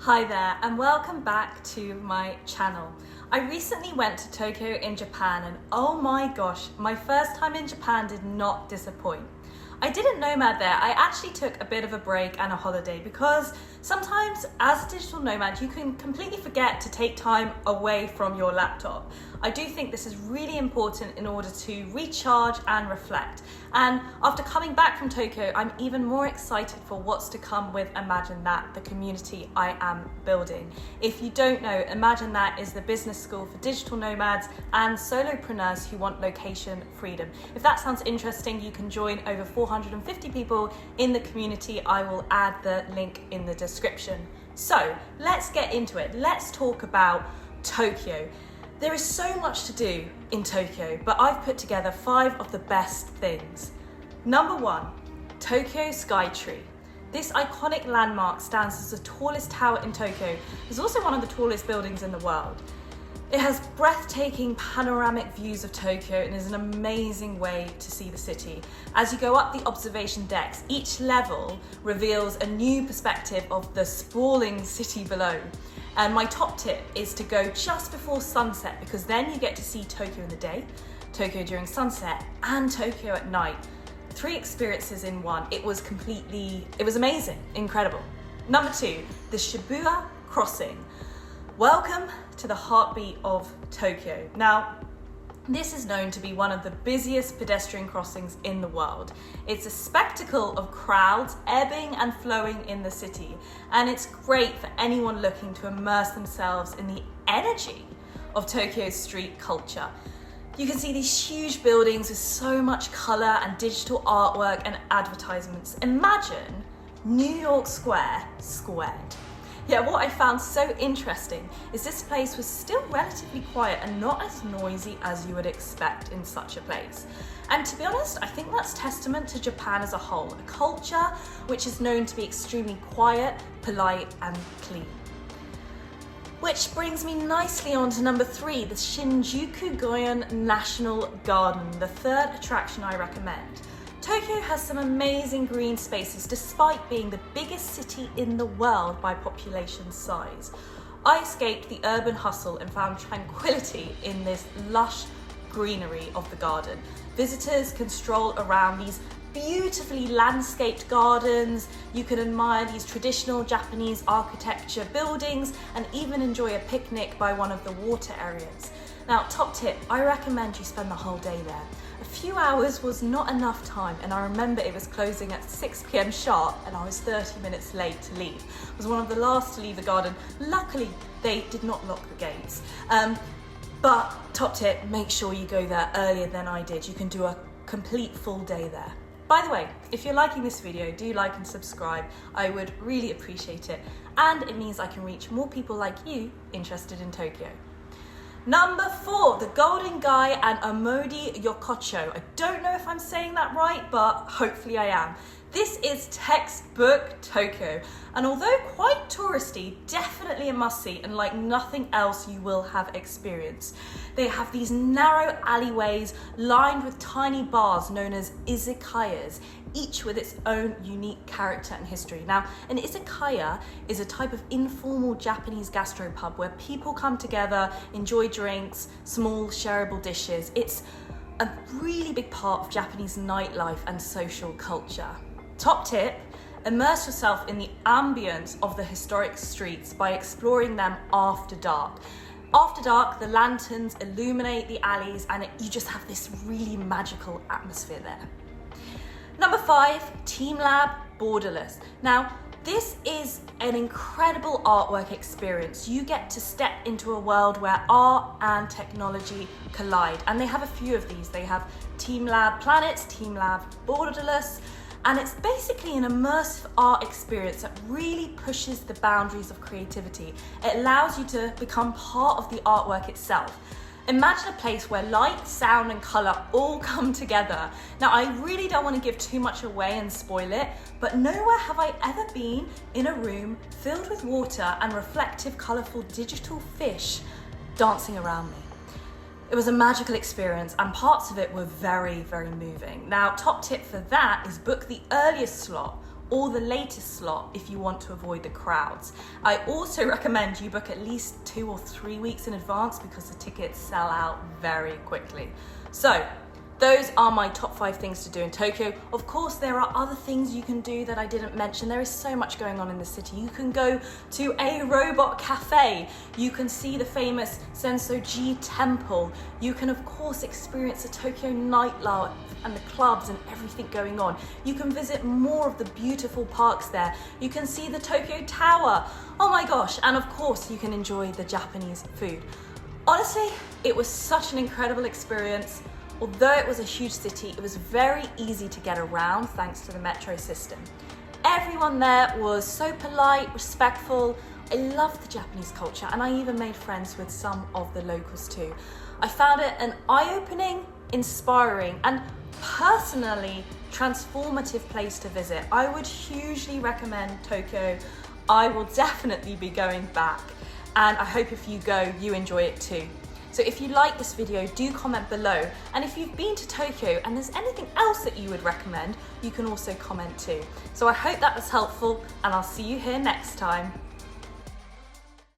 Hi there and welcome back to my channel. I recently went to Tokyo in Japan and oh my gosh, my first time in Japan did not disappoint. I didn't Nomad there, I actually took a bit of a break and a holiday because sometimes as a digital nomad you can completely forget to take time away from your laptop. I do think this is really important in order to recharge and reflect. And after coming back from Tokyo, I'm even more excited for what's to come with Imagine That, the community I am building. If you don't know, Imagine That is the business school for digital nomads and solopreneurs who want location freedom. If that sounds interesting, you can join over 450 people in the community. I will add the link in the description. So let's get into it. Let's talk about Tokyo. There is so much to do in Tokyo, but I've put together 5 of the best things. Number 1, Tokyo Skytree. This iconic landmark stands as the tallest tower in Tokyo. It's also one of the tallest buildings in the world. It has breathtaking panoramic views of Tokyo and is an amazing way to see the city. As you go up the observation decks, each level reveals a new perspective of the sprawling city below. And my top tip is to go just before sunset because then you get to see Tokyo in the day, Tokyo during sunset, and Tokyo at night. 3 experiences in one. It was amazing, incredible. Number 2, the Shibuya Crossing. Welcome to the heartbeat of Tokyo. Now, this is known to be one of the busiest pedestrian crossings in the world. It's a spectacle of crowds ebbing and flowing in the city, and it's great for anyone looking to immerse themselves in the energy of Tokyo's street culture. You can see these huge buildings with so much color and digital artwork and advertisements. Imagine New York Square squared. Yeah, what I found so interesting is this place was still relatively quiet and not as noisy as you would expect in such a place. And to be honest, I think that's testament to Japan as a whole, a culture which is known to be extremely quiet, polite, and clean. Which brings me nicely on to number 3, the Shinjuku National Garden, the 3rd attraction I recommend. Tokyo has some amazing green spaces despite being the biggest city in the world by population size. I escaped the urban hustle and found tranquility in this lush greenery of the garden. Visitors can stroll around these beautifully landscaped gardens. You can admire these traditional Japanese architecture buildings and even enjoy a picnic by one of the water areas. Now, top tip, I recommend you spend the whole day there. A few hours was not enough time, and I remember it was closing at 6 p.m. sharp and I was 30 minutes late to leave. I was one of the last to leave the garden. Luckily, they did not lock the gates. But top tip, make sure you go there earlier than I did. You can do a complete full day there. By the way, if you're liking this video, do like and subscribe. I would really appreciate it. And it means I can reach more people like you interested in Tokyo. Number 4, the Golden Guy and Omide Yokocho. I don't know if I'm saying that right, but hopefully I am. This is textbook Tokyo, and although quite touristy, definitely a must-see and like nothing else you will have experienced. They have these narrow alleyways lined with tiny bars known as izakayas, each with its own unique character and history. Now, an izakaya is a type of informal Japanese gastropub where people come together, enjoy drinks, small shareable dishes. It's a really big part of Japanese nightlife and social culture. Top tip, immerse yourself in the ambience of the historic streets by exploring them after dark. After dark, the lanterns illuminate the alleys and you just have this really magical atmosphere there. Number 5, Teamlab Borderless. Now, this is an incredible artwork experience. You get to step into a world where art and technology collide. And they have a few of these. They have Teamlab Planets, Teamlab Borderless, and it's basically an immersive art experience that really pushes the boundaries of creativity. It allows you to become part of the artwork itself. Imagine a place where light, sound, and color all come together. Now, I really don't want to give too much away and spoil it, but nowhere have I ever been in a room filled with water and reflective, colorful digital fish dancing around me. It was a magical experience and parts of it were very, very moving. Now, top tip for that is book the earliest slot or the latest slot if you want to avoid the crowds. I also recommend you book at least 2 or 3 weeks in advance because the tickets sell out very quickly. So those are my top 5 things to do in Tokyo. Of course, there are other things you can do that I didn't mention. There is so much going on in the city. You can go to a robot cafe. You can see the famous Sensoji temple. You can, of course, experience the Tokyo nightlife and the clubs and everything going on. You can visit more of the beautiful parks there. You can see the Tokyo Tower. Oh my gosh. And of course, you can enjoy the Japanese food. Honestly, it was such an incredible experience. Although it was a huge city, it was very easy to get around thanks to the metro system. Everyone there was so polite, respectful. I loved the Japanese culture, and I even made friends with some of the locals too. I found it an eye-opening, inspiring, and personally transformative place to visit. I would hugely recommend Tokyo. I will definitely be going back, and I hope if you go, you enjoy it too. So if you like this video, do comment below. And if you've been to Tokyo and there's anything else that you would recommend, you can also comment too. So I hope that was helpful, and I'll see you here next time.